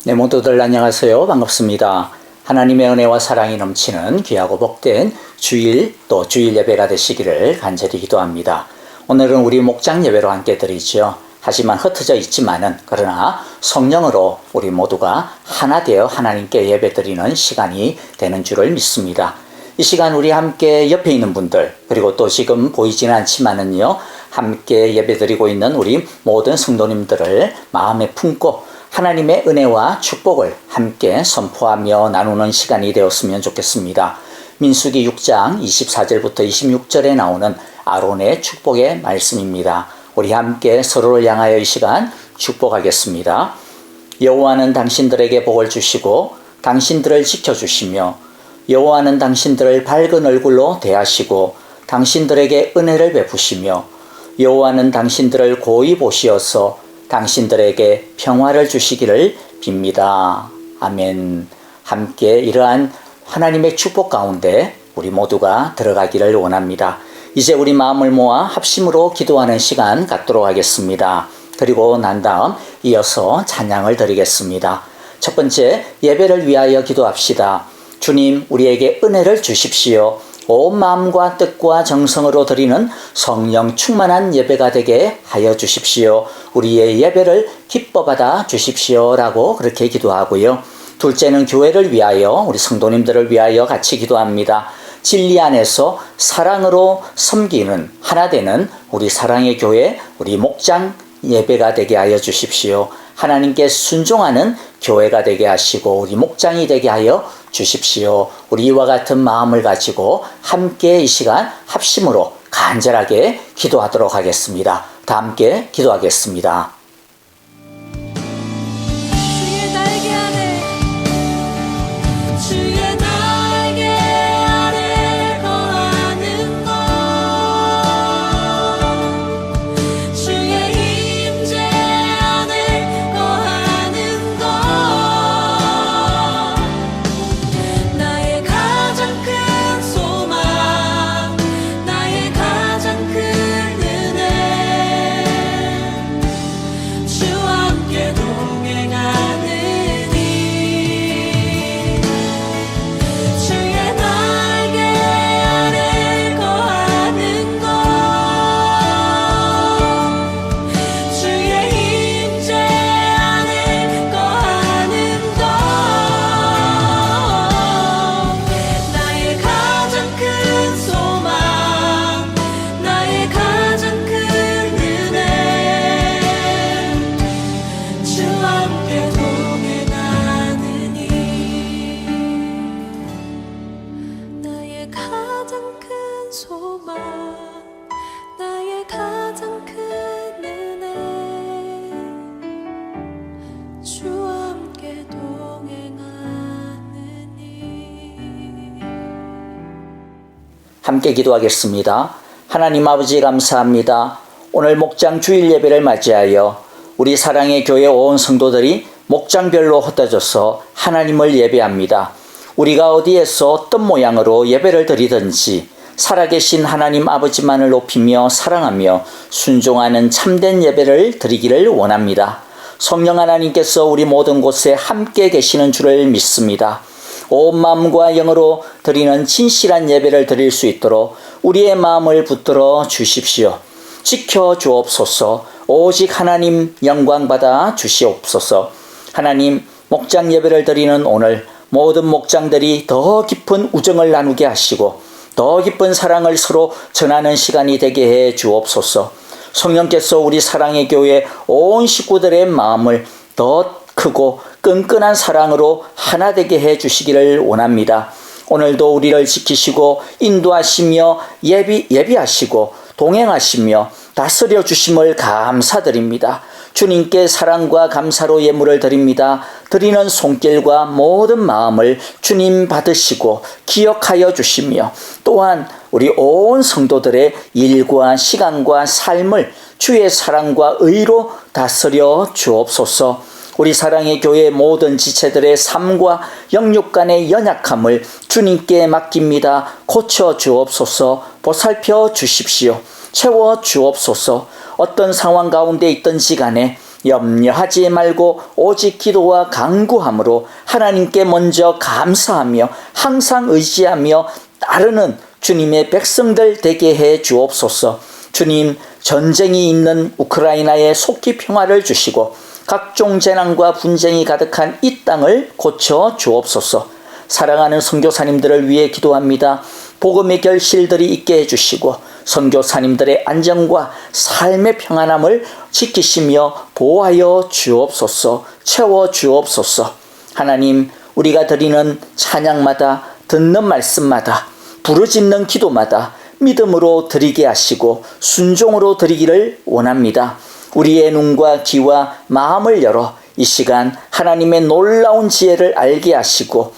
네, 모두들 안녕하세요. 반갑습니다. 하나님의 은혜와 사랑이 넘치는 귀하고 복된 주일 또 주일 예배가 되시기를 간절히 기도합니다. 오늘은 우리 목장 예배로 함께 드리죠. 하지만 흩어져 있지만은 그러나 성령으로 우리 모두가 하나 되어 하나님께 예배 드리는 시간이 되는 줄을 믿습니다. 이 시간 우리 함께 옆에 있는 분들 그리고 또 지금 보이지는 않지만은요 함께 예배 드리고 있는 우리 모든 성도님들을 마음에 품고 하나님의 은혜와 축복을 함께 선포하며 나누는 시간이 되었으면 좋겠습니다. 민수기 6장 24절부터 26절에 나오는 아론의 축복의 말씀입니다. 우리 함께 서로를 향하여 이 시간 축복하겠습니다. 여호와는 당신들에게 복을 주시고 당신들을 지켜주시며 여호와는 당신들을 밝은 얼굴로 대하시고 당신들에게 은혜를 베푸시며 여호와는 당신들을 고이 보시어서 당신들에게 평화를 주시기를 빕니다. 아멘. 함께 이러한 하나님의 축복 가운데 우리 모두가 들어가기를 원합니다. 이제 우리 마음을 모아 합심으로 기도하는 시간 갖도록 하겠습니다. 그리고 난 다음 이어서 찬양을 드리겠습니다. 첫 번째, 예배를 위하여 기도합시다. 주님, 우리에게 은혜를 주십시오. 온 마음과 뜻과 정성으로 드리는 성령 충만한 예배가 되게 하여 주십시오. 우리의 예배를 기뻐 받아 주십시오. 라고 그렇게 기도하고요. 둘째는 교회를 위하여 우리 성도님들을 위하여 같이 기도합니다. 진리 안에서 사랑으로 섬기는 하나 되는 우리 사랑의 교회, 우리 목장 예배가 되게 하여 주십시오. 하나님께 순종하는 교회가 되게 하시고 우리 목장이 되게 하여 주십시오. 우리 이와 같은 마음을 가지고 함께 이 시간 합심으로 간절하게 기도하도록 하겠습니다. 다 함께 기도하겠습니다. 함께 기도하겠습니다. 하나님 아버지 감사합니다. 오늘 목장 주일 예배를 맞이하여 우리 사랑의 교회 온 성도들이 목장별로 흩어져서 하나님을 예배합니다. 우리가 어디에서 어떤 모양으로 예배를 드리든지 살아계신 하나님 아버지만을 높이며 사랑하며 순종하는 참된 예배를 드리기를 원합니다. 성령 하나님께서 우리 모든 곳에 함께 계시는 줄을 믿습니다. 온 마음과 영으로 드리는 진실한 예배를 드릴 수 있도록 우리의 마음을 붙들어 주십시오. 지켜 주옵소서. 오직 하나님 영광 받아 주시옵소서. 하나님, 목장 예배를 드리는 오늘 모든 목장들이 더 깊은 우정을 나누게 하시고 더 깊은 사랑을 서로 전하는 시간이 되게 해 주옵소서. 성령께서 우리 사랑의 교회 온 식구들의 마음을 더 크고 끈끈한 사랑으로 하나 되게 해 주시기를 원합니다. 오늘도 우리를 지키시고 인도하시며 예비하시고 동행하시며 다스려 주심을 감사드립니다. 주님께 사랑과 감사로 예물을 드립니다. 드리는 손길과 모든 마음을 주님 받으시고 기억하여 주시며 또한 우리 온 성도들의 일과 시간과 삶을 주의 사랑과 의로 다스려 주옵소서. 우리 사랑의 교회 모든 지체들의 삶과 영육 간의 연약함을 주님께 맡깁니다. 고쳐 주옵소서. 보살펴 주십시오. 채워 주옵소서. 어떤 상황 가운데 있든지 간에 염려하지 말고 오직 기도와 간구함으로 하나님께 먼저 감사하며 항상 의지하며 따르는 주님의 백성들 되게 해 주옵소서. 주님, 전쟁이 있는 우크라이나에 속히 평화를 주시고 각종 재난과 분쟁이 가득한 이 땅을 고쳐 주옵소서. 사랑하는 선교사님들을 위해 기도합니다. 복음의 결실들이 있게 해주시고 선교사님들의 안정과 삶의 평안함을 지키시며 보호하여 주옵소서. 채워 주옵소서. 하나님, 우리가 드리는 찬양마다 듣는 말씀마다 부르짖는 기도마다 믿음으로 드리게 하시고 순종으로 드리기를 원합니다. 우리의 눈과 귀와 마음을 열어 이 시간 하나님의 놀라운 지혜를 알게 하시고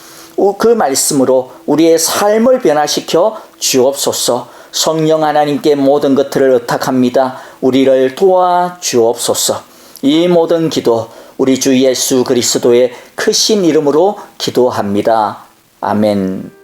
그 말씀으로 우리의 삶을 변화시켜 주옵소서. 성령 하나님께 모든 것들을 의탁합니다. 우리를 도와 주옵소서. 이 모든 기도 우리 주 예수 그리스도의 크신 이름으로 기도합니다. 아멘.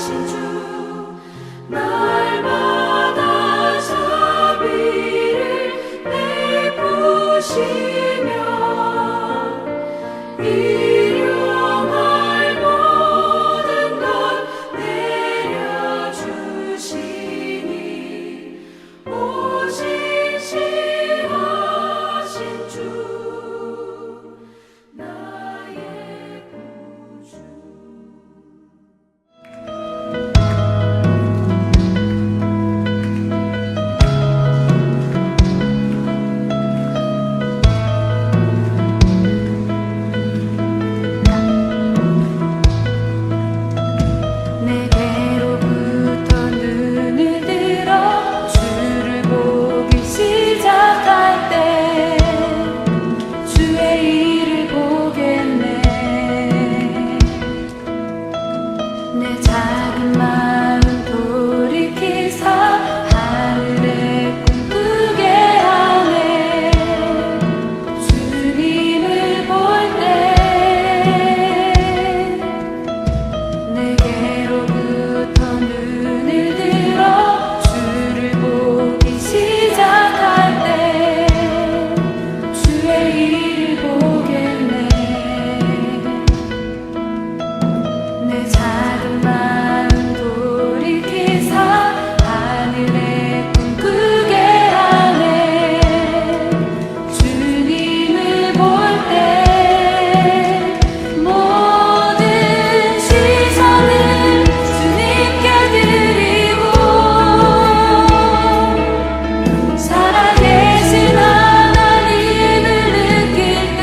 주 날마다 자비를 베푸시며 일용할 모든 것 내려주시니 오직 시하신 주 나의 구주. 내게로부터 눈을 들어 주를 보기 시작할 때 주의 일을 보겠네. 내 작은 마음 돌이키사 하늘에 꿈꾸게 하네. 주님을 볼 때 내게로부터 눈을 들어 주를 보기 시작할 때 주의 일을 보겠네. 내 작은 마음 돌이키사 하늘에 꿈꾸게 하네. 주님을 볼 때 모든 시선을 주님께 드리고 살아계신 하나님을 느낄 때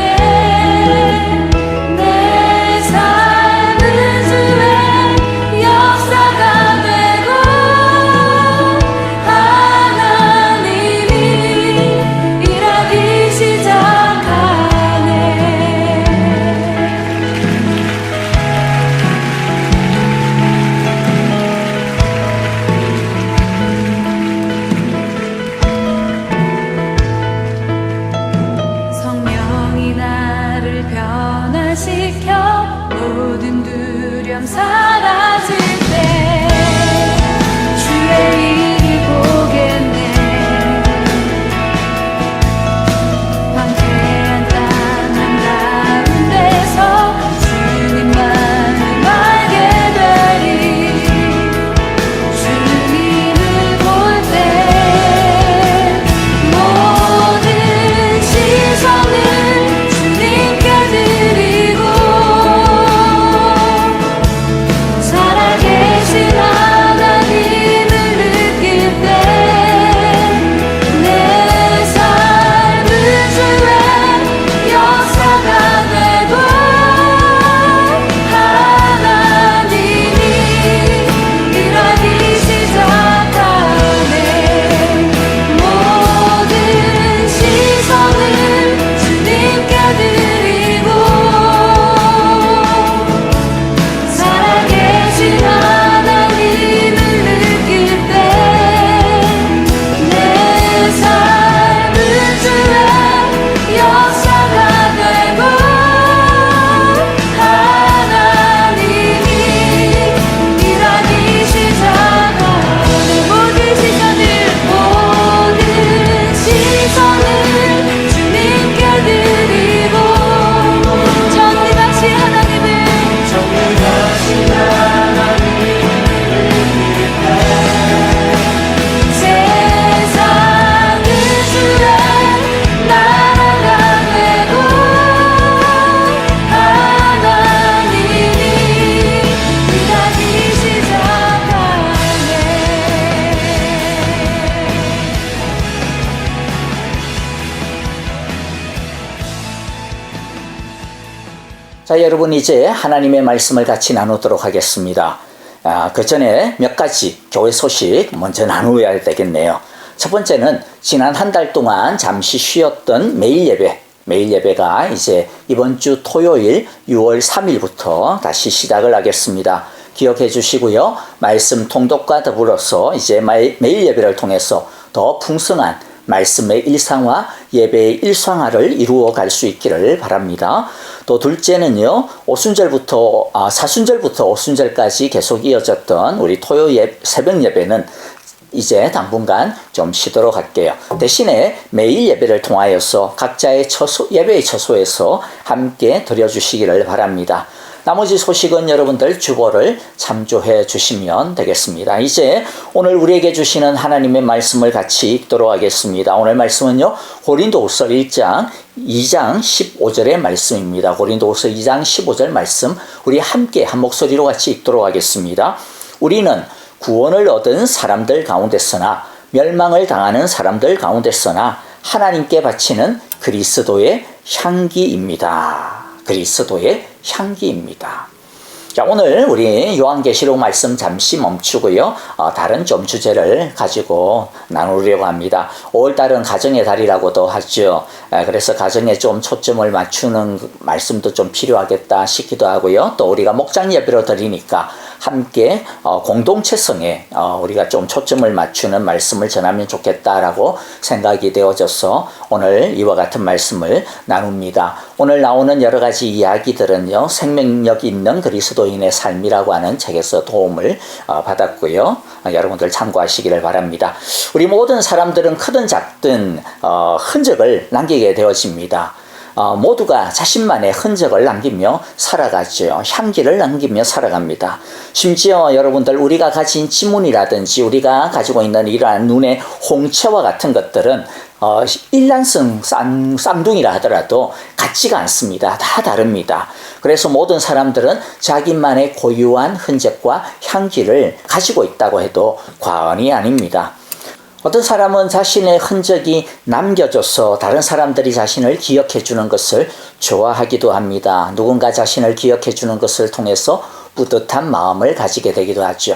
내 삶은 주의 역사가 되고 하나님이 일하기 시작하네. 성령이 나를 변화시켜 모든 두려움 사라질 때 주의 일을 보겠네. 황폐한 땅 한가운데서 주님만을 알게 되리. 주님을 볼 때 모든 시선을 주님께 드리고 살아계신 하나님을 느낄 때 내 삶은 주의 역사가 되고 하나님이 일하기 시작하네. 모든 시선을 주님께 드리고 살아계신 하나님을 느낄 때 내 삶은 주의 역사가 되고 하나님이 일하기 시작하네. 모든 시선을 주님께 드리고 정리하신 하나님을 세상은 주의 나라가 되고 하나님이 일하기 시작하네. 자, 여러분 이제 하나님의 말씀을 같이 나누도록 하겠습니다. 그 전에 몇 가지 교회 소식 먼저 나누어야 되겠네요. 첫 번째는 지난 한 달 동안 잠시 쉬었던 매일 예배가 이제 이번 주 토요일 6월 3일부터 다시 시작을 하겠습니다. 기억해 주시고요. 말씀 통독과 더불어서 이제 매일 예배를 통해서 더 풍성한 말씀의 일상화, 예배의 일상화를 이루어 갈 수 있기를 바랍니다. 또 둘째는요, 사순절부터 오순절까지 계속 이어졌던 우리 새벽 예배는 이제 당분간 좀 쉬도록 할게요. 대신에 매일 예배를 통하여서 각자의 예배의 처소에서 함께 드려주시기를 바랍니다. 나머지 소식은 여러분들 주보를 참조해 주시면 되겠습니다. 이제 오늘 우리에게 주시는 하나님의 말씀을 같이 읽도록 하겠습니다. 오늘 말씀은요, 고린도후서 1장 2장 15절의 말씀입니다. 고린도후서 2장 15절 말씀 우리 함께 한 목소리로 같이 읽도록 하겠습니다. 우리는 구원을 얻은 사람들 가운데서나 멸망을 당하는 사람들 가운데서나 하나님께 바치는 그리스도의 향기입니다. 그리스도의 향기입니다. 자, 오늘 우리 요한계시록 말씀 잠시 멈추고요. 다른 좀 주제를 가지고 나누려고 합니다. 5월달은 가정의 달이라고도 하죠. 그래서 가정에 좀 초점을 맞추는 말씀도 좀 필요하겠다 싶기도 하고요. 또 우리가 목장 예배로 드리니까 함께 공동체성에 우리가 좀 초점을 맞추는 말씀을 전하면 좋겠다라고 생각이 되어져서 오늘 이와 같은 말씀을 나눕니다. 오늘 나오는 여러 가지 이야기들은요, 생명력 있는 그리스도인의 삶이라고 하는 책에서 도움을 받았고요. 여러분들 참고하시기를 바랍니다. 우리 모든 사람들은 크든 작든 흔적을 남기게 되어집니다. 모두가 자신만의 흔적을 남기며 살아가죠. 향기를 남기며 살아갑니다. 심지어 여러분들 우리가 가진 지문이라든지 우리가 가지고 있는 이러한 눈의 홍채와 같은 것들은 일란성 쌍둥이라 하더라도 같지가 않습니다. 다 다릅니다. 그래서 모든 사람들은 자기만의 고유한 흔적과 향기를 가지고 있다고 해도 과언이 아닙니다. 어떤 사람은 자신의 흔적이 남겨져서 다른 사람들이 자신을 기억해 주는 것을 좋아하기도 합니다. 누군가 자신을 기억해 주는 것을 통해서 뿌듯한 마음을 가지게 되기도 하죠.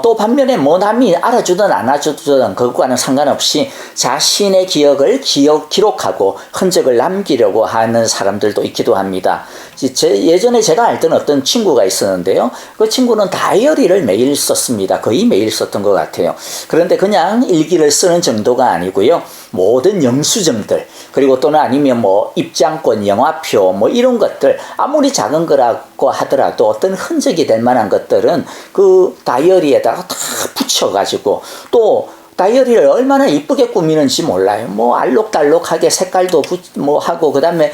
또 반면에 남이 알아주든 안 알아주든 그것과는 상관없이 자신의 기억을 기록하고 흔적을 남기려고 하는 사람들도 있기도 합니다. 예전에 제가 알던 어떤 친구가 있었는데요. 그 친구는 다이어리를 매일 썼습니다. 거의 매일 썼던 것 같아요. 그런데 그냥 일기를 쓰는 정도가 아니고요. 모든 영수증들, 그리고 또는 아니면 입장권, 영화표, 이런 것들, 아무리 작은 거라고 하더라도 어떤 흔적이 될 만한 것들은 그 다이어리에다가 다 붙여가지고 또 다이어리를 얼마나 이쁘게 꾸미는지 몰라요. 알록달록하게 색깔도 하고, 그 다음에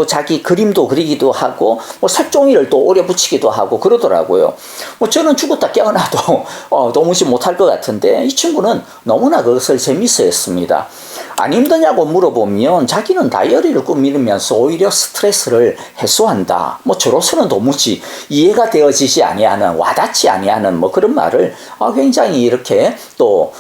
자기 그림도 그리기도 하고, 색종이를 또 오려 붙이기도 하고 그러더라고요. 저는 죽었다 깨어나도 도무지 못할 것 같은데, 이 친구는 너무나 그것을 재밌어 했습니다. 안 힘드냐고 물어보면 자기는 다이어리를 꾸미면서 오히려 스트레스를 해소한다. 저로서는 도무지 이해가 되어지지 아니하는, 와닿지 아니하는 그런 말을 굉장히 이렇게 또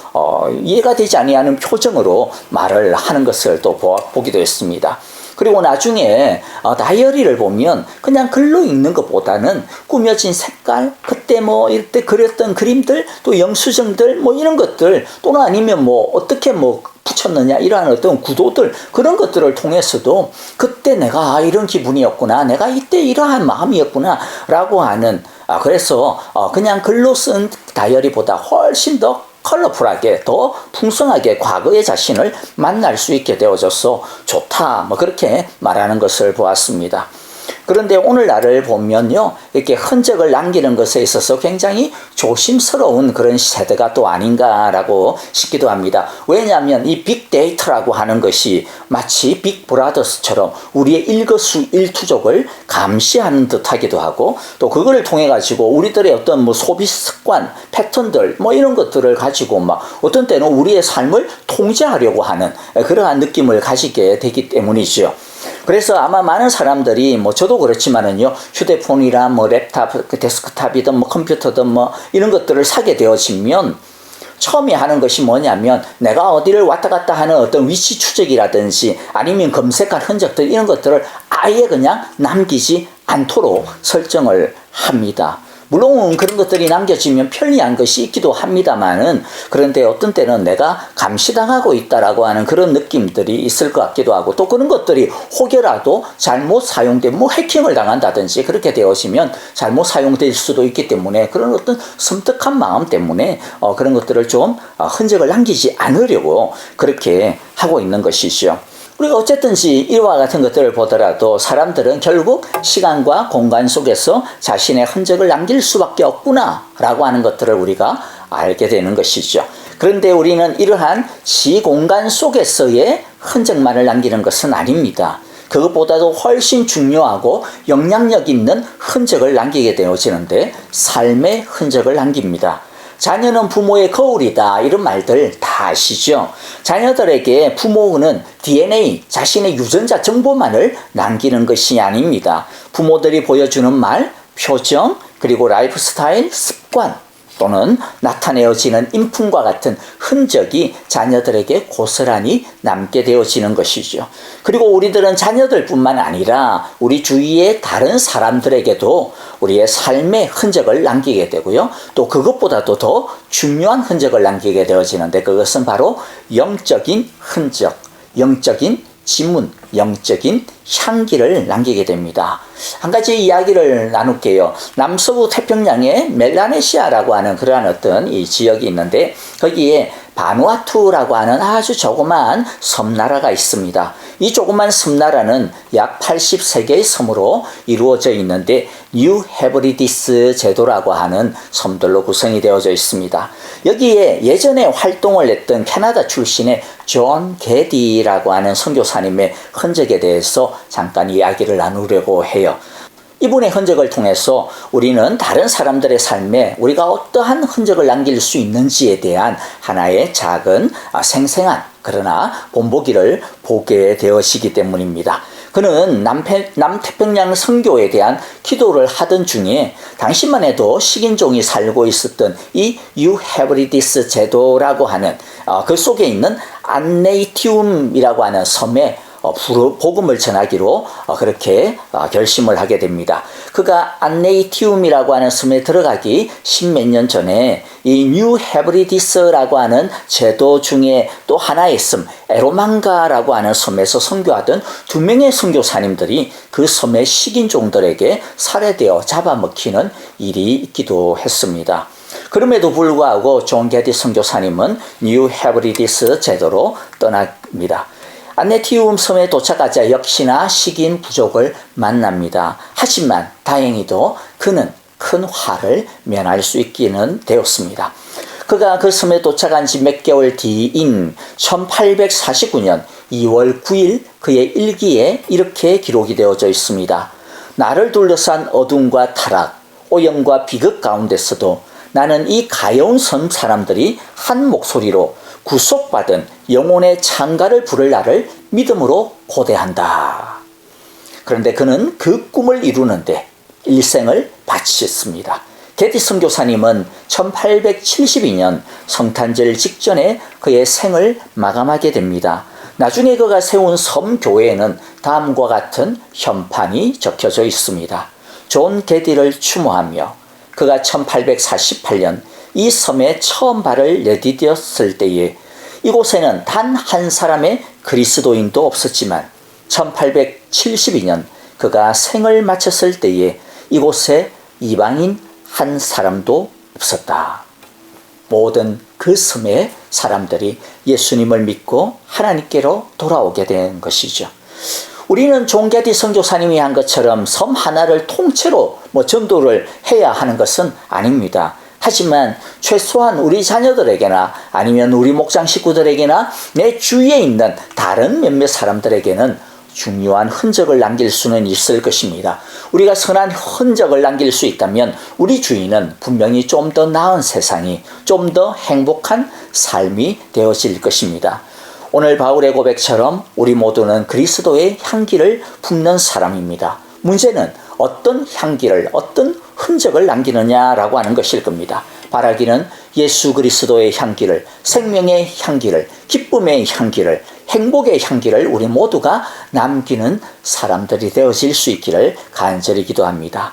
이해가 되지 아니하는 표정으로 말을 하는 것을 또 보기도 했습니다. 그리고 나중에 다이어리를 보면 그냥 글로 읽는 것보다는 꾸며진 색깔, 그때 이때 그렸던 그림들, 또 영수증들, 이런 것들, 또는 아니면 어떻게 붙였느냐, 이러한 어떤 구도들, 그런 것들을 통해서도 그때 내가 이런 기분이었구나, 내가 이때 이러한 마음이었구나 라고 하는, 그래서 그냥 글로 쓴 다이어리보다 훨씬 더 컬러풀하게, 더 풍성하게 과거의 자신을 만날 수 있게 되어져서 좋다, 그렇게 말하는 것을 보았습니다. 그런데 오늘날을 보면요, 이렇게 흔적을 남기는 것에 있어서 굉장히 조심스러운 그런 세대가 또 아닌가라고 싶기도 합니다. 왜냐하면 이 빅데이터라고 하는 것이 마치 빅브라더스처럼 우리의 일거수일투족을 감시하는 듯 하기도 하고, 또 그거를 통해 가지고 우리들의 어떤 소비 습관, 패턴들, 이런 것들을 가지고 어떤 때는 우리의 삶을 통제하려고 하는 그러한 느낌을 가지게 되기 때문이죠. 그래서 아마 많은 사람들이 저도 그렇지만은요, 휴대폰이나 랩탑, 데스크탑이든 컴퓨터든 이런 것들을 사게 되어지면 처음에 하는 것이 뭐냐면 내가 어디를 왔다 갔다 하는 어떤 위치 추적이라든지 아니면 검색한 흔적들, 이런 것들을 아예 그냥 남기지 않도록 설정을 합니다. 물론 그런 것들이 남겨지면 편리한 것이 있기도 합니다만은, 그런데 어떤 때는 내가 감시당하고 있다라고 하는 그런 느낌들이 있을 것 같기도 하고, 또 그런 것들이 혹여라도 잘못 사용되면 해킹을 당한다든지 그렇게 되어지면 잘못 사용될 수도 있기 때문에, 그런 어떤 섬뜩한 마음 때문에 그런 것들을 좀 흔적을 남기지 않으려고 그렇게 하고 있는 것이죠. 우리가 어쨌든지 이와 같은 것들을 보더라도 사람들은 결국 시간과 공간 속에서 자신의 흔적을 남길 수밖에 없구나 라고 하는 것들을 우리가 알게 되는 것이죠. 그런데 우리는 이러한 시공간 속에서의 흔적만을 남기는 것은 아닙니다. 그것보다도 훨씬 중요하고 영향력 있는 흔적을 남기게 되어지는데, 삶의 흔적을 남깁니다. 자녀는 부모의 거울이다, 이런 말들 다 아시죠? 자녀들에게 부모는 DNA, 자신의 유전자 정보만을 남기는 것이 아닙니다. 부모들이 보여주는 말, 표정, 그리고 라이프 스타일, 습관, 또는 나타내어지는 인품과 같은 흔적이 자녀들에게 고스란히 남게 되어지는 것이죠. 그리고 우리들은 자녀들뿐만 아니라 우리 주위의 다른 사람들에게도 우리의 삶의 흔적을 남기게 되고요. 또 그것보다도 더 중요한 흔적을 남기게 되어지는데, 그것은 바로 영적인 흔적, 영적인 지문, 영적인 향기를 남기게 됩니다. 한 가지 이야기를 나눌게요. 남서부 태평양에 멜라네시아라고 하는 그러한 어떤 이 지역이 있는데, 거기에 바누아투라고 하는 아주 조그만 섬나라가 있습니다. 이 조그만 섬나라는 약 83개의 섬으로 이루어져 있는데, 뉴 헤브리디스 제도라고 하는 섬들로 구성이 되어져 있습니다. 여기에 예전에 활동을 했던 캐나다 출신의 존 게디라고 하는 선교사님의 흔적에 대해서 잠깐 이야기를 나누려고 해요. 이분의 흔적을 통해서 우리는 다른 사람들의 삶에 우리가 어떠한 흔적을 남길 수 있는지에 대한 하나의 작은 생생한 그러나 본보기를 보게 되어지기 때문입니다. 그는 남태평양 선교에 대한 기도를 하던 중에 당시만 해도 식인종이 살고 있었던 이 유헤브리디스 제도라고 하는 그 속에 있는 안네이티움이라고 하는 섬에 복음을 전하기로 그렇게 결심을 하게 됩니다. 그가 안네이티움이라고 하는 섬에 들어가기 십몇 년 전에 이 뉴 헤브리디스라고 하는 제도 중에 또 하나의 섬, 에로망가라고 하는 섬에서 선교하던 2명의 선교사님들이 그 섬의 식인종들에게 살해되어 잡아먹히는 일이 있기도 했습니다. 그럼에도 불구하고 존 게디 선교사님은 뉴 헤브리디스 제도로 떠납니다. 안네티움 섬에 도착하자 역시나 식인 부족을 만납니다. 하지만 다행히도 그는 큰 화를 면할 수 있기는 되었습니다. 그가 그 섬에 도착한 지 몇 개월 뒤인 1849년 2월 9일 그의 일기에 이렇게 기록이 되어져 있습니다. 나를 둘러싼 어둠과 타락, 오염과 비극 가운데서도 나는 이 가여운 섬 사람들이 한 목소리로 구속받은 영혼의 창가를 부를 날을 믿음으로 고대한다. 그런데 그는 그 꿈을 이루는데 일생을 바쳤습니다. 게디 선교사님은 1872년 성탄절 직전에 그의 생을 마감하게 됩니다. 나중에 그가 세운 섬 교회에는 다음과 같은 현판이 적혀져 있습니다. 존 게디를 추모하며 그가 1848년 이 섬에 처음 발을 내디뎠을 때에 이곳에는 단 한 사람의 그리스도인도 없었지만 1872년 그가 생을 마쳤을 때에 이곳에 이방인 한 사람도 없었다. 모든 그 섬의 사람들이 예수님을 믿고 하나님께로 돌아오게 된 것이죠. 우리는 존 게디 선교사님이 한 것처럼 섬 하나를 통째로 전도를 해야 하는 것은 아닙니다. 하지만 최소한 우리 자녀들에게나 아니면 우리 목장 식구들에게나 내 주위에 있는 다른 몇몇 사람들에게는 중요한 흔적을 남길 수는 있을 것입니다. 우리가 선한 흔적을 남길 수 있다면 우리 주위는 분명히 좀 더 나은 세상이, 좀 더 행복한 삶이 되어질 것입니다. 오늘 바울의 고백처럼 우리 모두는 그리스도의 향기를 품는 사람입니다. 문제는 어떤 향기를, 어떤 흔적을 남기느냐라고 하는 것일 겁니다. 바라기는 예수 그리스도의 향기를, 생명의 향기를, 기쁨의 향기를, 행복의 향기를 우리 모두가 남기는 사람들이 되어질 수 있기를 간절히 기도합니다.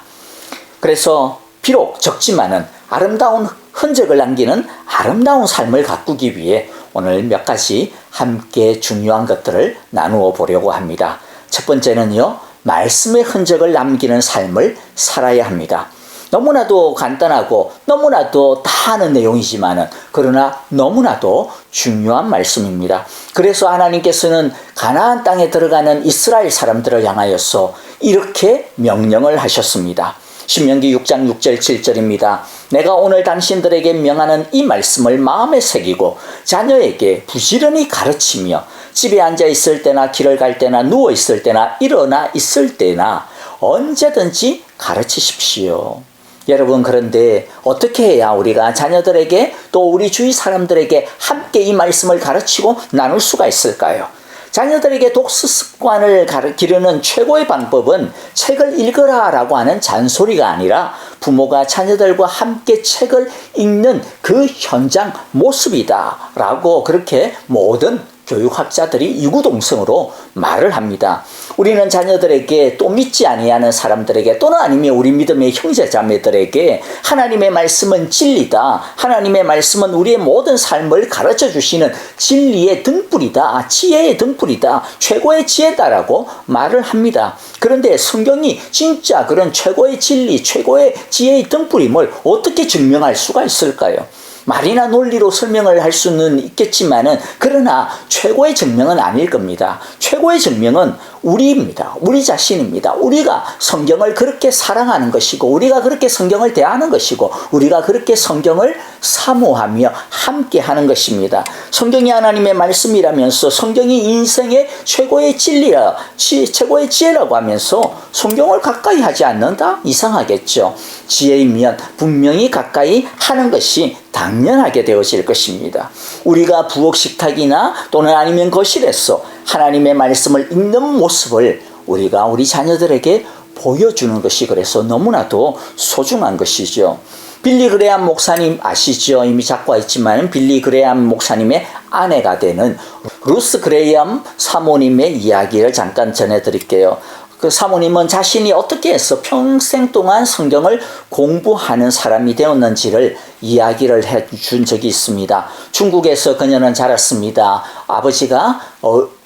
그래서 비록 적지만은 아름다운 흔적을 남기는 아름다운 삶을 가꾸기 위해 오늘 몇 가지 함께 중요한 것들을 나누어 보려고 합니다. 첫 번째는요, 말씀의 흔적을 남기는 삶을 살아야 합니다. 너무나도 간단하고 너무나도 다 아는 내용이지만은 그러나 너무나도 중요한 말씀입니다. 그래서 하나님께서는 가나안 땅에 들어가는 이스라엘 사람들을 향하여서 이렇게 명령을 하셨습니다. 신명기 6장 6절 7절입니다. 내가 오늘 당신들에게 명하는 이 말씀을 마음에 새기고 자녀에게 부지런히 가르치며 집에 앉아 있을 때나 길을 갈 때나 누워 있을 때나 일어나 있을 때나 언제든지 가르치십시오. 여러분, 그런데 어떻게 해야 우리가 자녀들에게 또 우리 주위 사람들에게 함께 이 말씀을 가르치고 나눌 수가 있을까요? 자녀들에게 독서 습관을 기르는 최고의 방법은 책을 읽으라라고 하는 잔소리가 아니라 부모가 자녀들과 함께 책을 읽는 그 현장 모습이다라고 그렇게 모든 교육학자들이 이구동성으로 말을 합니다. 우리는 자녀들에게 또 믿지 아니하는 사람들에게 또는 아니면 우리 믿음의 형제 자매들에게 하나님의 말씀은 진리다. 하나님의 말씀은 우리의 모든 삶을 가르쳐 주시는 진리의 등불이다. 지혜의 등불이다. 최고의 지혜다라고 말을 합니다. 그런데 성경이 진짜 그런 최고의 진리, 최고의 지혜의 등불임을 어떻게 증명할 수가 있을까요? 말이나 논리로 설명을 할 수는 있겠지만은 그러나 최고의 증명은 아닐 겁니다. 최고의 증명은 우리입니다. 우리 자신입니다. 우리가 성경을 그렇게 사랑하는 것이고 우리가 그렇게 성경을 대하는 것이고 우리가 그렇게 성경을 사모하며 함께 하는 것입니다. 성경이 하나님의 말씀이라면서 성경이 인생의 최고의 진리라, 최고의 지혜라고 하면서 성경을 가까이 하지 않는다? 이상하겠죠. 지혜이면 분명히 가까이 하는 것이 당연하게 되어질 것입니다. 우리가 부엌 식탁이나 또는 아니면 거실에서 하나님의 말씀을 읽는 모습을 우리가 우리 자녀들에게 보여주는 것이 그래서 너무나도 소중한 것이죠. 빌리 그레함 목사님 아시죠? 이미 작가했지만 빌리 그레함 목사님의 아내가 되는 루스 그레함 사모님의 이야기를 잠깐 전해드릴게요. 그 사모님은 자신이 어떻게 해서 평생 동안 성경을 공부하는 사람이 되었는지를 이야기를 해준 적이 있습니다. 중국에서 그녀는 자랐습니다. 아버지가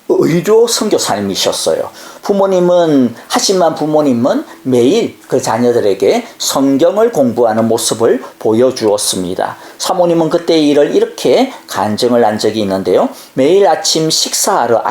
의료 선교사님이셨어요. 하지만 부모님은 매일 그 자녀들에게 성경을 공부하는 모습을 보여주었습니다. 사모님은 그때 일을 이렇게 간증을 한 적이 있는데요. 매일 아침 식사하러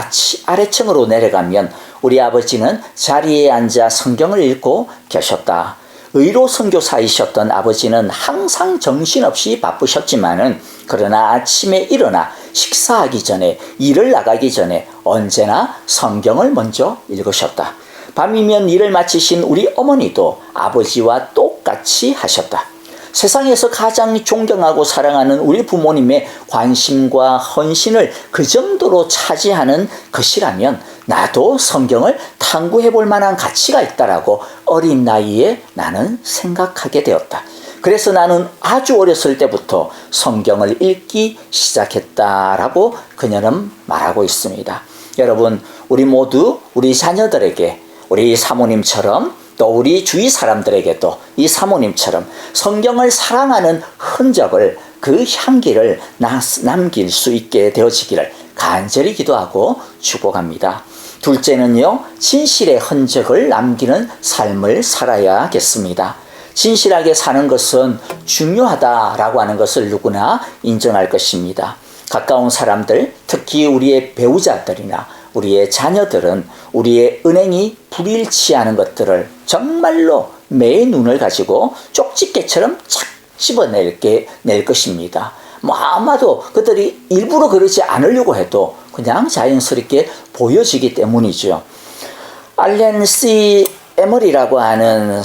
아래층으로 내려가면 우리 아버지는 자리에 앉아 성경을 읽고 계셨다. 의로 선교사이셨던 아버지는 항상 정신없이 바쁘셨지만은 그러나 아침에 일어나 식사하기 전에 일을 나가기 전에 언제나 성경을 먼저 읽으셨다. 밤이면 일을 마치신 우리 어머니도 아버지와 똑같이 하셨다. 세상에서 가장 존경하고 사랑하는 우리 부모님의 관심과 헌신을 그 정도로 차지하는 것이라면 나도 성경을 탐구해 볼 만한 가치가 있다라고 어린 나이에 나는 생각하게 되었다. 그래서 나는 아주 어렸을 때부터 성경을 읽기 시작했다라고 그녀는 말하고 있습니다. 여러분, 우리 모두 우리 자녀들에게 우리 사모님처럼 또 우리 주위 사람들에게도 이 사모님처럼 성경을 사랑하는 흔적을 그 향기를 남길 수 있게 되어지기를 간절히 기도하고 축복합니다. 둘째는요, 진실의 흔적을 남기는 삶을 살아야겠습니다. 진실하게 사는 것은 중요하다라고 하는 것을 누구나 인정할 것입니다. 가까운 사람들, 특히 우리의 배우자들이나 우리의 자녀들은 우리의 은행이 불일치하는 것들을 정말로 매의 눈을 가지고 쪽집게처럼 착 집어낼 것입니다. 아마도 그들이 일부러 그러지 않으려고 해도 그냥 자연스럽게 보여지기 때문이죠. 알렌 C. 에머리라고 하는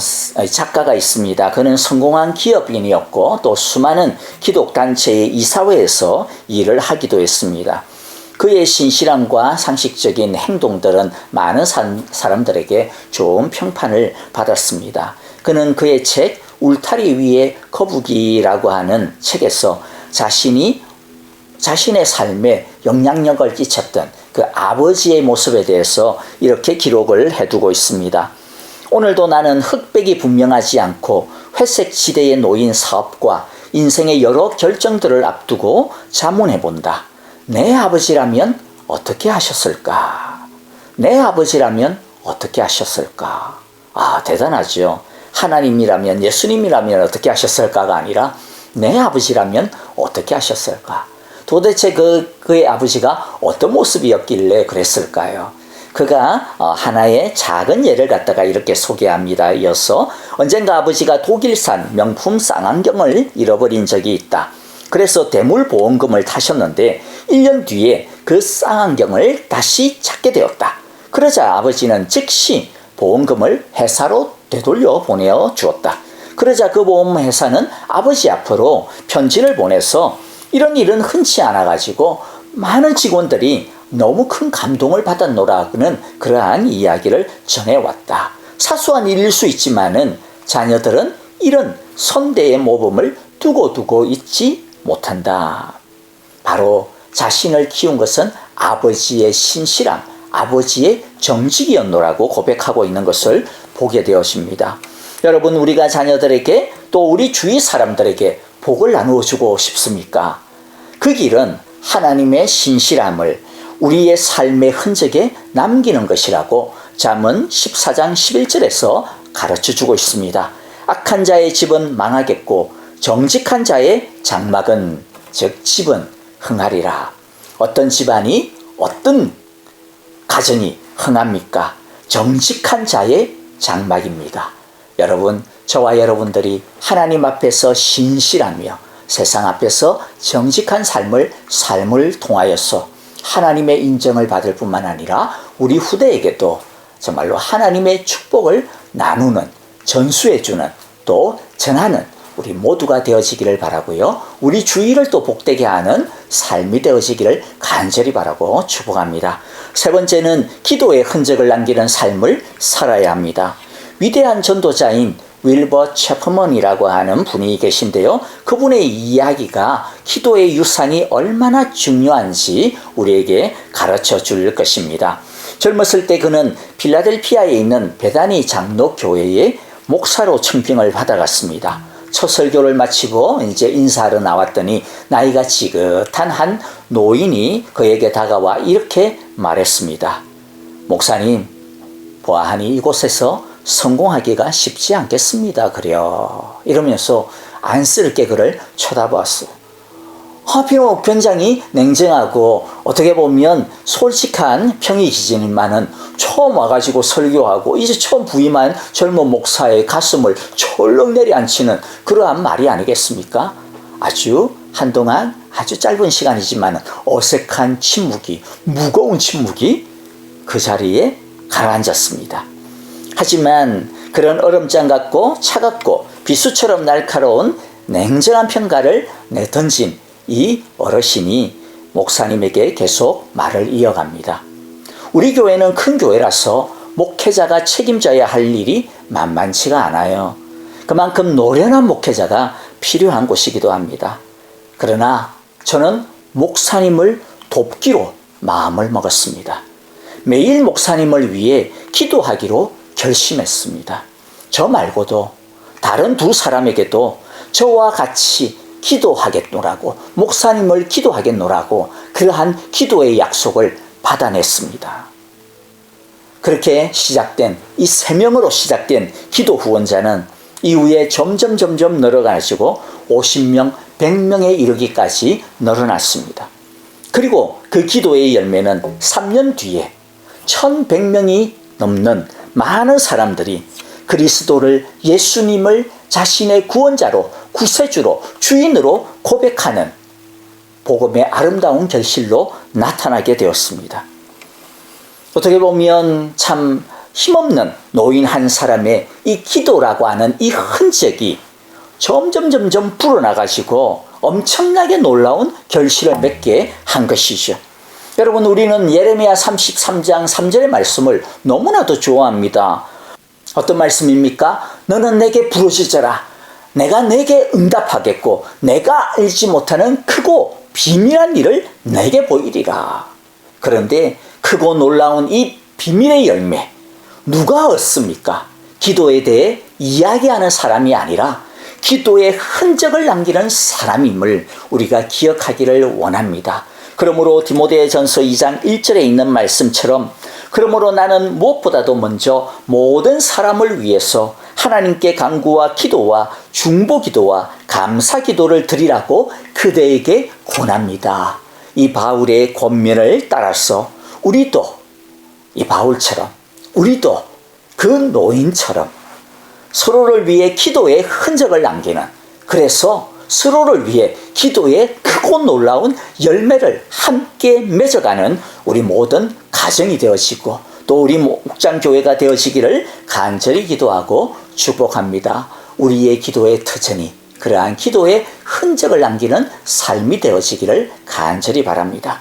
작가가 있습니다. 그는 성공한 기업인이었고 또 수많은 기독단체의 이사회에서 일을 하기도 했습니다. 그의 신실함과 상식적인 행동들은 많은 사람들에게 좋은 평판을 받았습니다. 그는 그의 책 울타리 위의 거북이라고 하는 책에서 자신의 삶에 영향력을 끼쳤던 그 아버지의 모습에 대해서 이렇게 기록을 해두고 있습니다. 오늘도 나는 흑백이 분명하지 않고 회색 지대에 놓인 사업과 인생의 여러 결정들을 앞두고 자문해 본다. 내 아버지라면 어떻게 하셨을까? 내 아버지라면 어떻게 하셨을까? 아, 대단하죠. 하나님이라면, 예수님이라면 어떻게 하셨을까가 아니라 내 아버지라면 어떻게 하셨을까? 도대체 그의 아버지가 어떤 모습이었길래 그랬을까요? 그가 하나의 작은 예를 갖다가 이렇게 소개합니다. 이어서 언젠가 아버지가 독일산 명품 쌍안경을 잃어버린 적이 있다. 그래서 대물보험금을 타셨는데 1년 뒤에 그 쌍안경을 다시 찾게 되었다. 그러자 아버지는 즉시 보험금을 회사로 되돌려 보내어 주었다. 그러자 그 보험회사는 아버지 앞으로 편지를 보내서 이런 일은 흔치 않아가지고 많은 직원들이 너무 큰 감동을 받았노라는 그러한 이야기를 전해왔다. 사소한 일일 수 있지만은 자녀들은 이런 선대의 모범을 두고 있지 못한다. 바로 자신을 키운 것은 아버지의 신실함, 아버지의 정직이었노라고 고백하고 있는 것을 보게 되었습니다. 여러분, 우리가 자녀들에게 또 우리 주위 사람들에게 복을 나누어 주고 싶습니까? 그 길은 하나님의 신실함을 우리의 삶의 흔적에 남기는 것이라고 잠언 14장 11절에서 가르쳐 주고 있습니다. 악한 자의 집은 망하겠고 정직한 자의 장막은, 즉 집은 흥하리라. 어떤 집안이, 어떤 가정이 흥합니까? 정직한 자의 장막입니다. 여러분, 저와 여러분들이 하나님 앞에서 신실하며 세상 앞에서 정직한 삶을 통하여서 하나님의 인정을 받을 뿐만 아니라 우리 후대에게도 정말로 하나님의 축복을 나누는, 전수해주는, 또 전하는 우리 모두가 되어지기를 바라고요. 우리 주위를 또 복되게 하는 삶이 되어지기를 간절히 바라고 축복합니다. 세 번째는 기도의 흔적을 남기는 삶을 살아야 합니다. 위대한 전도자인 윌버 채퍼먼이라고 하는 분이 계신데요. 그분의 이야기가 기도의 유산이 얼마나 중요한지 우리에게 가르쳐 줄 것입니다. 젊었을 때 그는 필라델피아에 있는 베다니 장로교회의 목사로 청빙을 받아갔습니다. 첫 설교를 마치고 이제 인사하러 나왔더니 나이가 지긋한 한 노인이 그에게 다가와 이렇게 말했습니다. 목사님, 보아하니 이곳에서 성공하기가 쉽지 않겠습니다. 그래요. 이러면서 안쓰럽게 그를 쳐다보았어. 비록 굉장히 냉정하고 어떻게 보면 솔직한 평이지지만은 처음 와가지고 설교하고 이제 처음 부임한 젊은 목사의 가슴을 철렁 내려앉히는 그러한 말이 아니겠습니까? 아주 한동안 아주 짧은 시간이지만 어색한 침묵이, 무거운 침묵이 그 자리에 가라앉았습니다. 하지만 그런 얼음장 같고 차갑고 비수처럼 날카로운 냉정한 평가를 내던진 이 어르신이 목사님에게 계속 말을 이어갑니다. 우리 교회는 큰 교회라서 목회자가 책임져야 할 일이 만만치가 않아요. 그만큼 노련한 목회자가 필요한 곳이기도 합니다. 그러나 저는 목사님을 돕기로 마음을 먹었습니다. 매일 목사님을 위해 기도하기로 결심했습니다. 저 말고도 다른 두 사람에게도 저와 같이 기도하겠노라고, 목사님을 기도하겠노라고 그러한 기도의 약속을 받아냈습니다. 그렇게 시작된 이 3명으로 시작된 기도 후원자는 이후에 점점 늘어가지고 50명, 100명에 이르기까지 늘어났습니다. 그리고 그 기도의 열매는 3년 뒤에 1100명이 넘는 많은 사람들이 그리스도를, 예수님을 자신의 구원자로, 구세주로, 주인으로 고백하는 복음의 아름다운 결실로 나타나게 되었습니다. 어떻게 보면 참 힘없는 노인 한 사람의 이 기도라고 하는 이 흔적이 점점 불어나가지고 엄청나게 놀라운 결실을 맺게 한 것이죠. 여러분, 우리는 예레미야 33장 3절의 말씀을 너무나도 좋아합니다. 어떤 말씀입니까? 너는 내게 부르짖어라. 내가 내게 응답하겠고 내가 알지 못하는 크고 비밀한 일을 내게 보이리라. 그런데 크고 놀라운 이 비밀의 열매 누가 얻습니까? 기도에 대해 이야기하는 사람이 아니라 기도의 흔적을 남기는 사람임을 우리가 기억하기를 원합니다. 그러므로 디모데전서 2장 1절에 있는 말씀처럼 그러므로 나는 무엇보다도 먼저 모든 사람을 위해서 하나님께 간구와 기도와 중보 기도와 감사 기도를 드리라고 그대에게 권합니다. 이 바울의 권면을 따라서 우리도 이 바울처럼 우리도 그 노인처럼 서로를 위해 기도의 흔적을 남기는, 그래서 서로를 위해 기도의 크고 놀라운 열매를 함께 맺어가는 우리 모든 가정이 되어지고 또 우리 목장교회가 되어지기를 간절히 기도하고 축복합니다. 우리의 기도의 터전이 그러한 기도의 흔적을 남기는 삶이 되어지기를 간절히 바랍니다.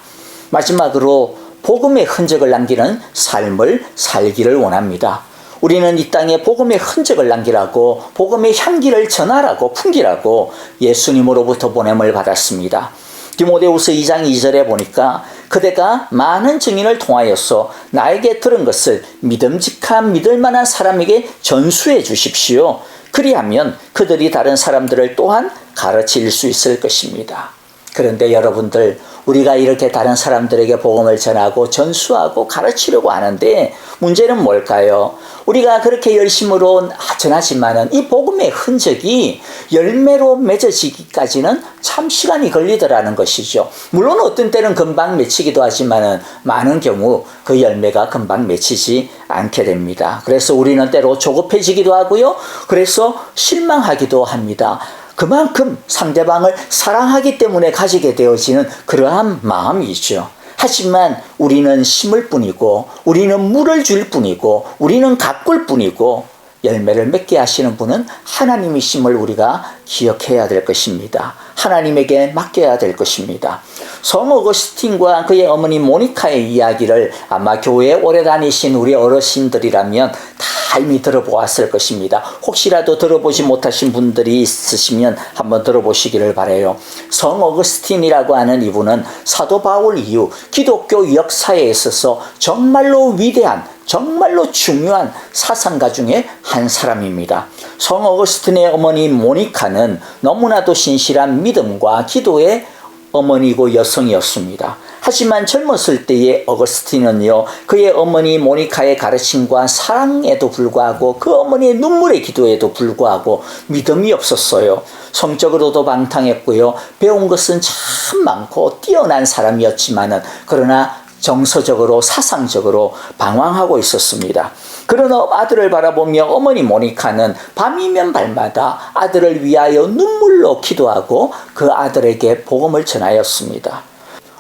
마지막으로 복음의 흔적을 남기는 삶을 살기를 원합니다. 우리는 이 땅에 복음의 흔적을 남기라고, 복음의 향기를 전하라고, 풍기라고 예수님으로부터 보냄을 받았습니다. 디모데후서 2장 2절에 보니까 그대가 많은 증인을 통하여서 나에게 들은 것을 믿음직한 믿을만한 사람에게 전수해 주십시오. 그리하면 그들이 다른 사람들을 또한 가르칠 수 있을 것입니다. 그런데 여러분들, 우리가 이렇게 다른 사람들에게 복음을 전하고 전수하고 가르치려고 하는데 문제는 뭘까요? 우리가 그렇게 열심으로 전하지만은 이 복음의 흔적이 열매로 맺어지기까지는 참 시간이 걸리더라는 것이죠. 물론 어떤 때는 금방 맺히기도 하지만은 많은 경우 그 열매가 금방 맺히지 않게 됩니다. 그래서 우리는 때로 조급해지기도 하고요. 그래서 실망하기도 합니다. 그만큼 상대방을 사랑하기 때문에 가지게 되어지는 그러한 마음이죠. 하지만 우리는 심을 뿐이고 우리는 물을 줄 뿐이고 우리는 가꿀 뿐이고 열매를 맺게 하시는 분은 하나님이심을 우리가 기억해야 될 것입니다. 하나님에게 맡겨야 될 것입니다. 성 어거스틴과 그의 어머니 모니카의 이야기를 아마 교회에 오래 다니신 우리 어르신들이라면 다 이미 들어보았을 것입니다. 혹시라도 들어보지 못하신 분들이 있으시면 한번 들어보시기를 바라요. 성 어거스틴이라고 하는 이분은 사도 바울 이후 기독교 역사에 있어서 정말로 위대한, 정말로 중요한 사상가 중에 한 사람입니다. 성 어거스틴의 어머니 모니카는 너무나도 신실한 믿음과 기도의 어머니고 여성이었습니다. 하지만 젊었을 때의 어거스틴은요, 그의 어머니 모니카의 가르침과 사랑에도 불구하고 그 어머니의 눈물의 기도에도 불구하고 믿음이 없었어요. 성적으로도 방탕했고요. 배운 것은 참 많고 뛰어난 사람이었지만은 그러나 정서적으로 사상적으로 방황하고 있었습니다. 그러나 아들을 바라보며 어머니 모니카는 밤이면 밤마다 아들을 위하여 눈물로 기도하고 그 아들에게 복음을 전하였습니다.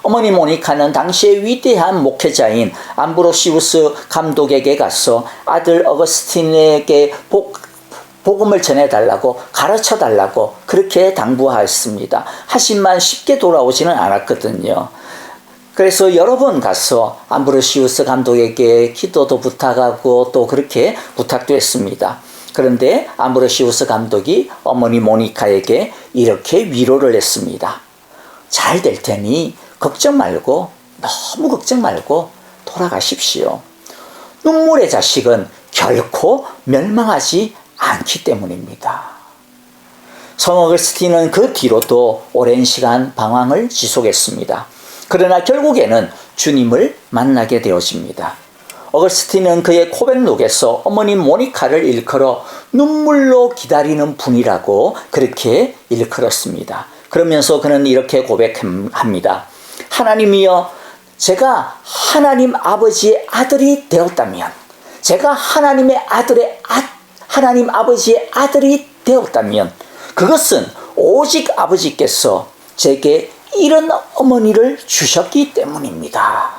어머니 모니카는 당시의 위대한 목회자인 암브로시우스 감독에게 가서 아들 어거스틴에게 복음을 전해달라고, 가르쳐달라고 그렇게 당부하였습니다. 하지만 쉽게 돌아오지는 않았거든요. 그래서 여러 번 가서 암브로시우스 감독에게 기도도 부탁하고 또 그렇게 부탁도 했습니다. 그런데 암브로시우스 감독이 어머니 모니카에게 이렇게 위로를 했습니다. 잘 될 테니 걱정 말고, 너무 걱정 말고 돌아가십시오. 눈물의 자식은 결코 멸망하지 않기 때문입니다. 성 어거스틴은 그 뒤로도 오랜 시간 방황을 지속했습니다. 그러나 결국에는 주님을 만나게 되어집니다. 어거스틴은 그의 고백록에서 어머니 모니카를 일컬어 눈물로 기다리는 분이라고 그렇게 일컬었습니다. 그러면서 그는 이렇게 고백합니다. 하나님이여, 제가 하나님 아버지의 아들이 되었다면, 제가 하나님 아버지의 아들이 되었다면 그것은 오직 아버지께서 제게 이런 어머니를 주셨기 때문입니다.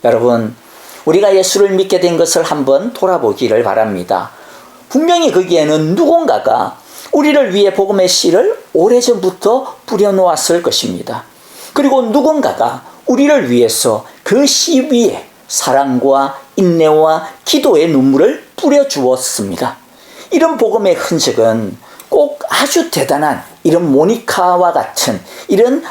여러분, 우리가 예수를 믿게 된 것을 한번 돌아보기를 바랍니다. 분명히 거기에는 누군가가 우리를 위해 복음의 씨를 오래전부터 뿌려놓았을 것입니다. 그리고 누군가가 우리를 위해서 그 씨 위에 사랑과 인내와 기도의 눈물을 뿌려주었습니다. 이런 복음의 흔적은 꼭 아주 대단한 이런 모니카와 같은 이런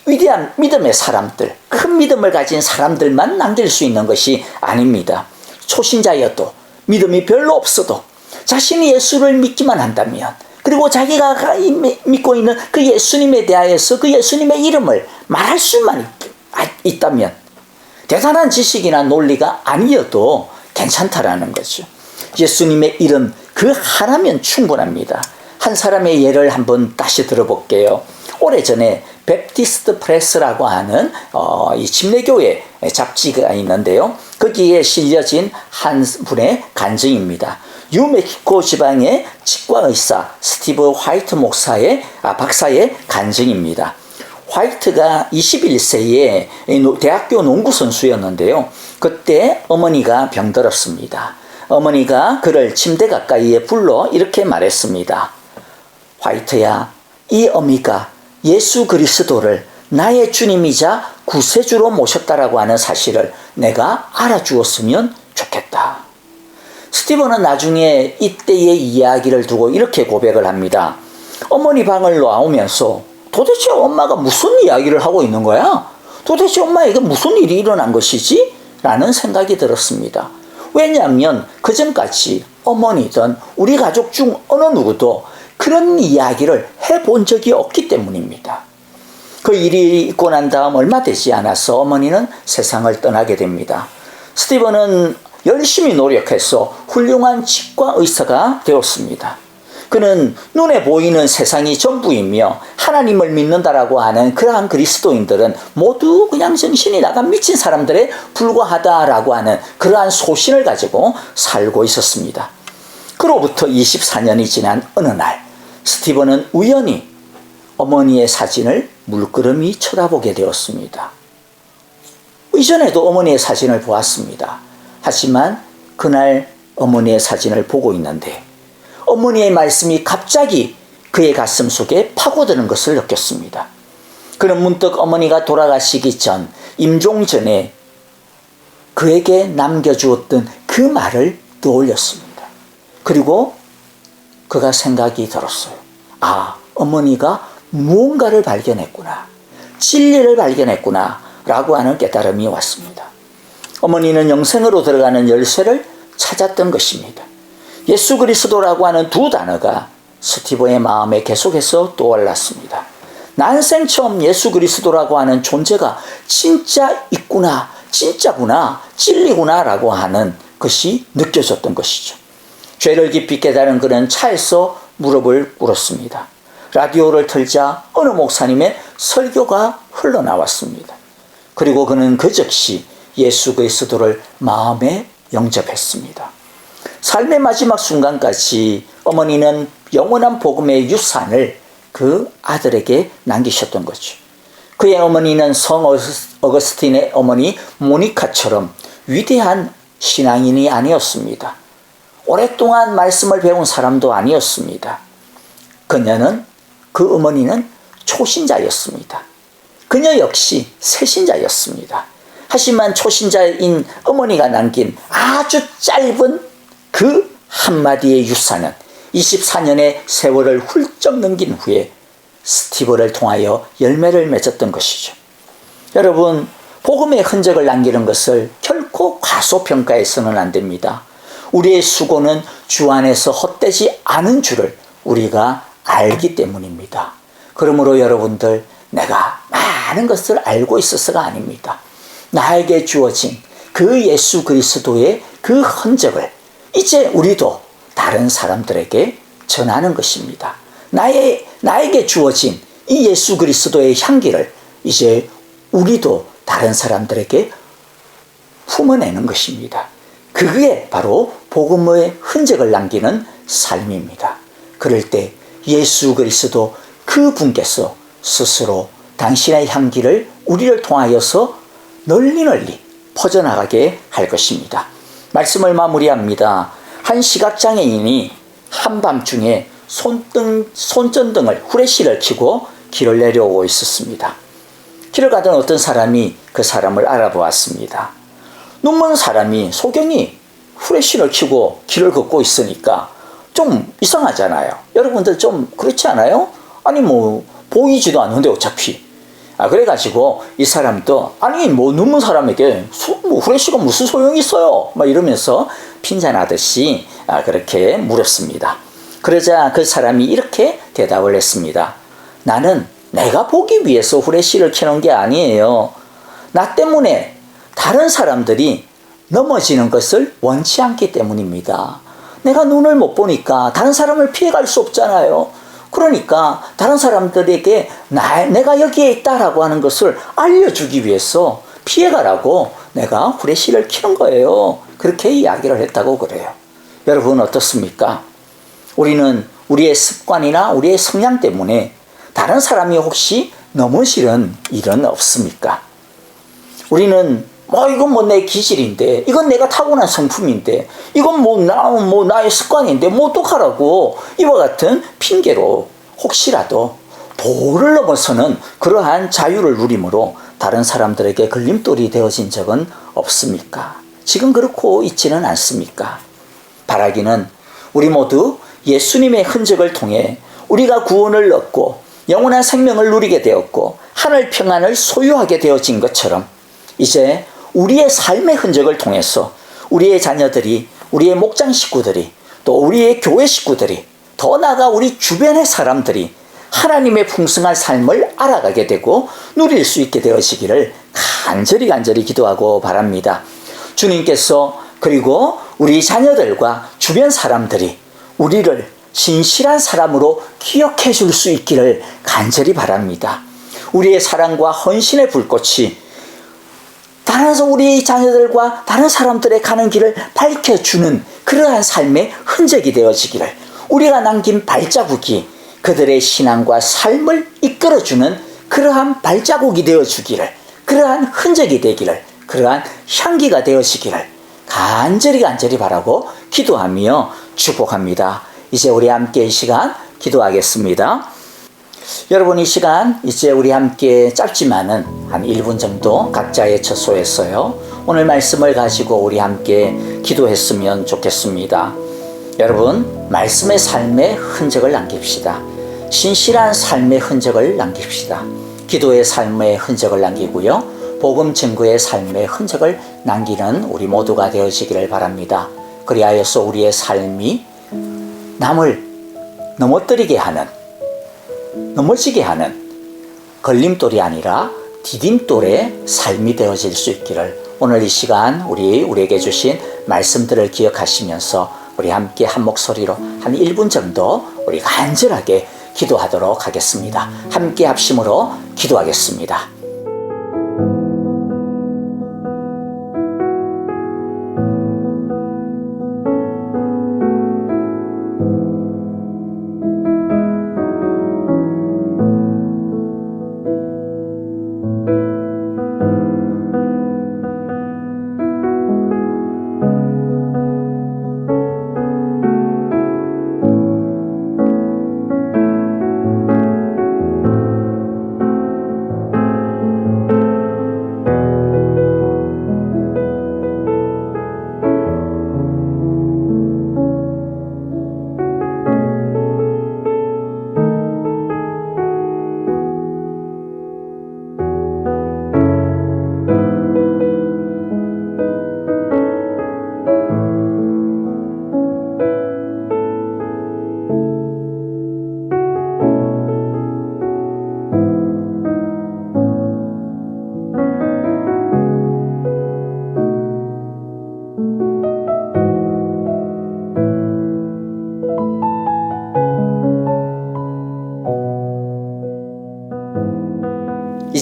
위대한 믿음의 사람들, 큰 믿음을 가진 사람들만 남길 수 있는 것이 아닙니다. 초신자여도 믿음이 별로 없어도 자신이 예수를 믿기만 한다면 그리고 자기가 믿고 있는 그 예수님에 대하여서 그 예수님의 이름을 말할 수만 있다면 대단한 지식이나 논리가 아니어도 괜찮다라는 거죠. 예수님의 이름 그 하나면 충분합니다. 한 사람의 예를 한번 다시 들어볼게요. 오래전에 베프티스트 프레스라고 하는 이 침례교회 잡지가 있는데요. 거기에 실려진 한 분의 간증입니다. 뉴멕시코 지방의 치과의사 스티브 화이트 박사의 간증입니다. 화이트가 21세에 대학교 농구 선수였는데요. 그때 어머니가 병들었습니다. 어머니가 그를 침대 가까이에 불러 이렇게 말했습니다. 화이트야, 이 어미가 예수 그리스도를 나의 주님이자 구세주로 모셨다라고 하는 사실을 내가 알아주었으면 좋겠다. 스티븐은 나중에 이때의 이야기를 두고 이렇게 고백을 합니다. 어머니 방을 나오면서 도대체 엄마가 무슨 이야기를 하고 있는 거야? 도대체 엄마에게 무슨 일이 일어난 것이지? 라는 생각이 들었습니다. 왜냐하면 그전까지 어머니든 우리 가족 중 어느 누구도 그런 이야기를 해본 적이 없기 때문입니다. 그 일이 있고 난 다음 얼마 되지 않아서 어머니는 세상을 떠나게 됩니다. 스티븐은 열심히 노력해서 훌륭한 치과 의사가 되었습니다. 그는 눈에 보이는 세상이 전부이며 하나님을 믿는다라고 하는 그러한 그리스도인들은 모두 그냥 정신이 나간 미친 사람들에 불과하다라고 하는 그러한 소신을 가지고 살고 있었습니다. 그로부터 24년이 지난 어느 날 스티븐은 우연히 어머니의 사진을 물끄러미 쳐다보게 되었습니다. 이전에도 어머니의 사진을 보았습니다. 하지만 그날 어머니의 사진을 보고 있는데 어머니의 말씀이 갑자기 그의 가슴 속에 파고드는 것을 느꼈습니다. 그는 문득 어머니가 돌아가시기 전 임종 전에 그에게 남겨주었던 그 말을 떠올렸습니다. 그리고 그가 생각이 들었어요. 아, 어머니가 무언가를 발견했구나. 진리를 발견했구나. 라고 하는 깨달음이 왔습니다. 어머니는 영생으로 들어가는 열쇠를 찾았던 것입니다. 예수 그리스도라고 하는 두 단어가 스티븐의 마음에 계속해서 떠올랐습니다. 난생 처음 예수 그리스도라고 하는 존재가 진짜 있구나, 진짜구나, 진리구나 라고 하는 것이 느껴졌던 것이죠. 죄를 깊이 깨달은 그는 차에서 무릎을 꿇었습니다. 라디오를 틀자 어느 목사님의 설교가 흘러나왔습니다. 그리고 그는 그 즉시 예수 그리스도를 마음에 영접했습니다. 삶의 마지막 순간까지 어머니는 영원한 복음의 유산을 그 아들에게 남기셨던 거죠. 그의 어머니는 성 어거스틴의 어머니 모니카처럼 위대한 신앙인이 아니었습니다. 오랫동안 말씀을 배운 사람도 아니었습니다. 그 어머니는 초신자였습니다. 그녀 역시 새신자였습니다. 하지만 초신자인 어머니가 남긴 아주 짧은 그 한마디의 유산은 24년의 세월을 훌쩍 넘긴 후에 스티브를 통하여 열매를 맺었던 것이죠. 여러분, 복음의 흔적을 남기는 것을 결코 과소평가해서는 안 됩니다. 우리의 수고는 주 안에서 헛되지 않은 줄을 우리가 알기 때문입니다. 그러므로 여러분들, 내가 많은 것을 알고 있어서가 아닙니다. 나에게 주어진 그 예수 그리스도의 그 흔적을 이제 우리도 다른 사람들에게 전하는 것입니다. 나에게 주어진 이 예수 그리스도의 향기를 이제 우리도 다른 사람들에게 품어내는 것입니다. 그게 바로 복음의 흔적을 남기는 삶입니다. 그럴 때 예수 그리스도 그 분께서 스스로 당신의 향기를 우리를 통하여서 널리 퍼져나가게 할 것입니다. 말씀을 마무리합니다. 한 시각장애인이 한밤중에 손전등을 후레쉬를 켜고 길을 내려오고 있었습니다. 길을 가던 어떤 사람이 그 사람을 알아보았습니다. 눈먼 사람이 소경이 후레쉬를 켜고 길을 걷고 있으니까 좀 이상하잖아요. 여러분들 좀 그렇지 않아요? 아니 보이지도 않는데 어차피. 그래가지고 이 사람도 눈먼 사람에게 후레쉬가 무슨 소용이 있어요? 막 이러면서 핀잔하듯이 그렇게 물었습니다. 그러자 그 사람이 이렇게 대답을 했습니다. 나는 내가 보기 위해서 후레쉬를 켜는 게 아니에요. 나 때문에 다른 사람들이 넘어지는 것을 원치 않기 때문입니다. 내가 눈을 못 보니까 다른 사람을 피해갈 수 없잖아요. 그러니까 다른 사람들에게 내가 여기에 있다라고 하는 것을 알려주기 위해서 피해가라고 내가 후레쉬를 켜는 거예요. 그렇게 이야기를 했다고 그래요. 여러분 어떻습니까? 우리는 우리의 습관이나 우리의 성향 때문에 다른 사람이 혹시 넘어지는 일은 없습니까? 우리는 이건 내 기질인데, 이건 내가 타고난 성품인데, 이건 나의 습관인데, 어떡하라고, 이와 같은 핑계로 혹시라도 도를 넘어서는 그러한 자유를 누림으로 다른 사람들에게 걸림돌이 되어진 적은 없습니까? 지금 그렇고 있지는 않습니까? 바라기는 우리 모두 예수님의 흔적을 통해 우리가 구원을 얻고 영원한 생명을 누리게 되었고 하늘 평안을 소유하게 되어진 것처럼 이제 우리의 삶의 흔적을 통해서 우리의 자녀들이, 우리의 목장 식구들이, 또 우리의 교회 식구들이, 더 나아가 우리 주변의 사람들이 하나님의 풍성한 삶을 알아가게 되고 누릴 수 있게 되어지기를 간절히 기도하고 바랍니다. 주님께서 그리고 우리 자녀들과 주변 사람들이 우리를 진실한 사람으로 기억해 줄 수 있기를 간절히 바랍니다. 우리의 사랑과 헌신의 불꽃이 우리 자녀들과 다른 사람들의 가는 길을 밝혀주는 그러한 삶의 흔적이 되어지기를, 우리가 남긴 발자국이 그들의 신앙과 삶을 이끌어주는 그러한 발자국이 되어주기를, 그러한 흔적이 되기를, 그러한 향기가 되어지기를 간절히 바라고 기도하며 축복합니다. 이제 우리 함께 이 시간 기도하겠습니다. 여러분 이 시간 이제 우리 함께 짧지만은 한 1분 정도 각자의 처소에서요 오늘 말씀을 가지고 우리 함께 기도했으면 좋겠습니다. 여러분 말씀의 삶의 흔적을 남깁시다. 신실한 삶의 흔적을 남깁시다. 기도의 삶의 흔적을 남기고요 복음 증거의 삶의 흔적을 남기는 우리 모두가 되어지기를 바랍니다. 그리하여서 우리의 삶이 남을 넘어지게 하는 걸림돌이 아니라 디딤돌의 삶이 되어질 수 있기를 오늘 이 시간 우리에게 주신 말씀들을 기억하시면서 우리 함께 한 목소리로 한 1분 정도 우리 간절하게 기도하도록 하겠습니다. 함께 합심으로 기도하겠습니다.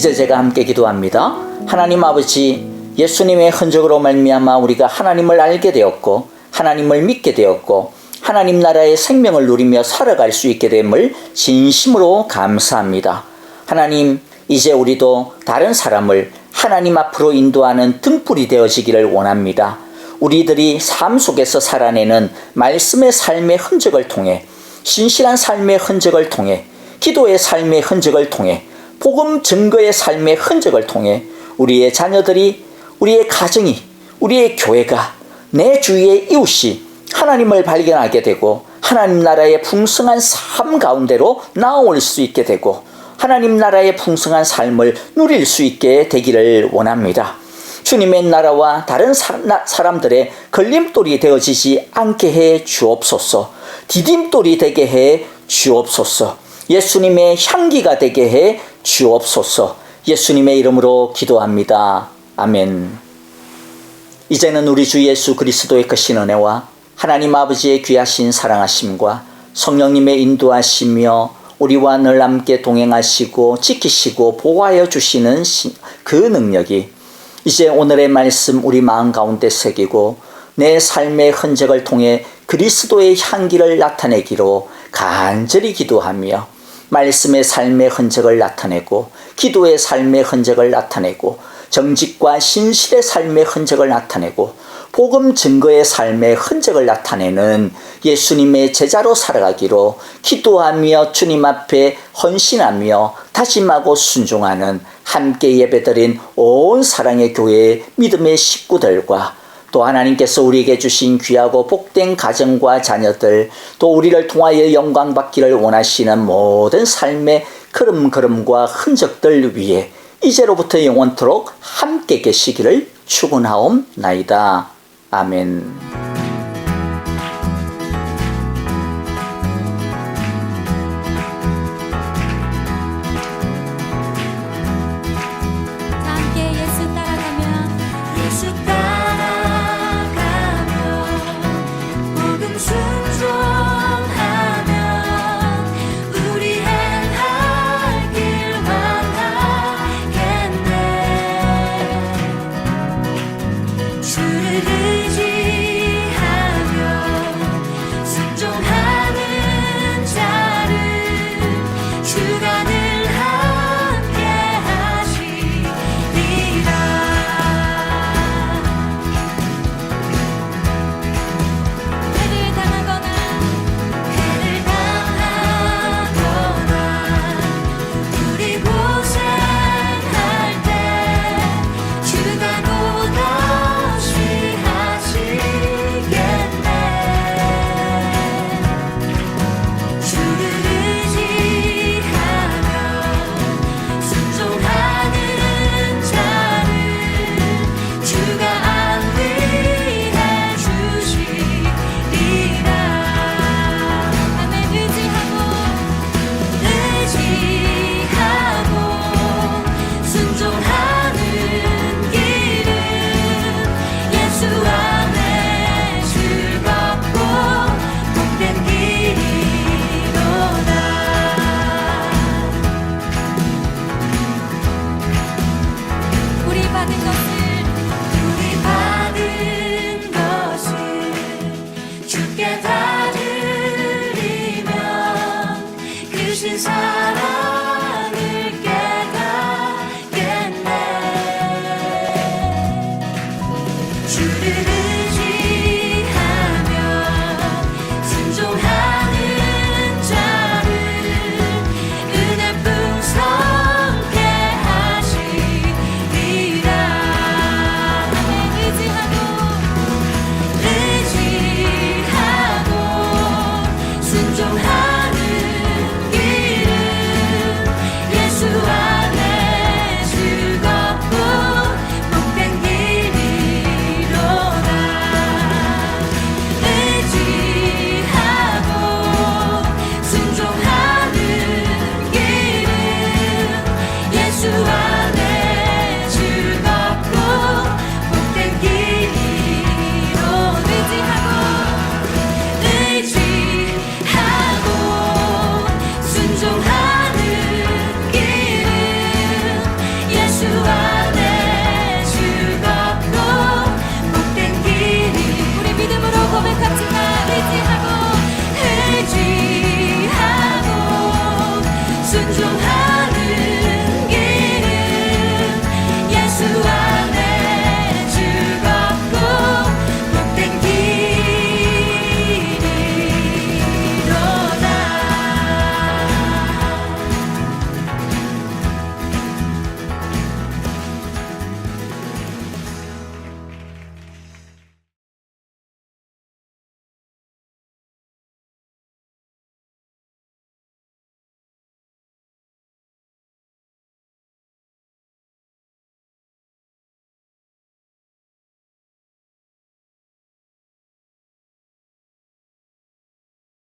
이제 제가 함께 기도합니다. 하나님 아버지, 예수님의 흔적으로 말미암아 우리가 하나님을 알게 되었고 하나님을 믿게 되었고 하나님 나라의 생명을 누리며 살아갈 수 있게 됨을 진심으로 감사합니다. 하나님, 이제 우리도 다른 사람을 하나님 앞으로 인도하는 등불이 되어지기를 원합니다. 우리들이 삶 속에서 살아내는 말씀의 삶의 흔적을 통해, 신실한 삶의 흔적을 통해, 기도의 삶의 흔적을 통해, 복음 증거의 삶의 흔적을 통해 우리의 자녀들이, 우리의 가정이, 우리의 교회가, 내 주위의 이웃이 하나님을 발견하게 되고 하나님 나라의 풍성한 삶 가운데로 나아올 수 있게 되고 하나님 나라의 풍성한 삶을 누릴 수 있게 되기를 원합니다. 주님의 나라와 다른 사람들의 걸림돌이 되어지지 않게 해 주옵소서. 디딤돌이 되게 해 주옵소서. 예수님의 향기가 되게 해 주옵소서. 예수님의 이름으로 기도합니다. 아멘. 이제는 우리 주 예수 그리스도의 크신 은혜와 하나님 아버지의 귀하신 사랑하심과 성령님의 인도하시며 우리와 늘 함께 동행하시고 지키시고 보호하여 주시는 그 능력이 이제 오늘의 말씀 우리 마음 가운데 새기고 내 삶의 흔적을 통해 그리스도의 향기를 나타내기로 간절히 기도하며 말씀의 삶의 흔적을 나타내고 기도의 삶의 흔적을 나타내고 정직과 신실의 삶의 흔적을 나타내고 복음 증거의 삶의 흔적을 나타내는 예수님의 제자로 살아가기로 기도하며 주님 앞에 헌신하며 다짐하고 순종하는 함께 예배드린 온 사랑의 교회의 믿음의 식구들과 또 하나님께서 우리에게 주신 귀하고 복된 가정과 자녀들 또 우리를 통하여 영광 받기를 원하시는 모든 삶의 걸음걸음과 흔적들 위에 이제로부터 영원토록 함께 계시기를 축원하옵나이다. 아멘. 함께 예수 따라가면 복음 순종하면 우리 행할 길만 하겠네. 주를 의지하며 순종하는 자를 주가 늘 함께 하시리라. 해를 당하거나 우리 고생할 때 주가 곧 하시겠네. 주를 의지하며 순종하는 자를 주가 안위해 주시리라. 아멘. 의지하고 순종하는 길은 예수 안에 즐겁고 복된 길이로다. 우리 받은 것을 주께 다 드리면 그 신사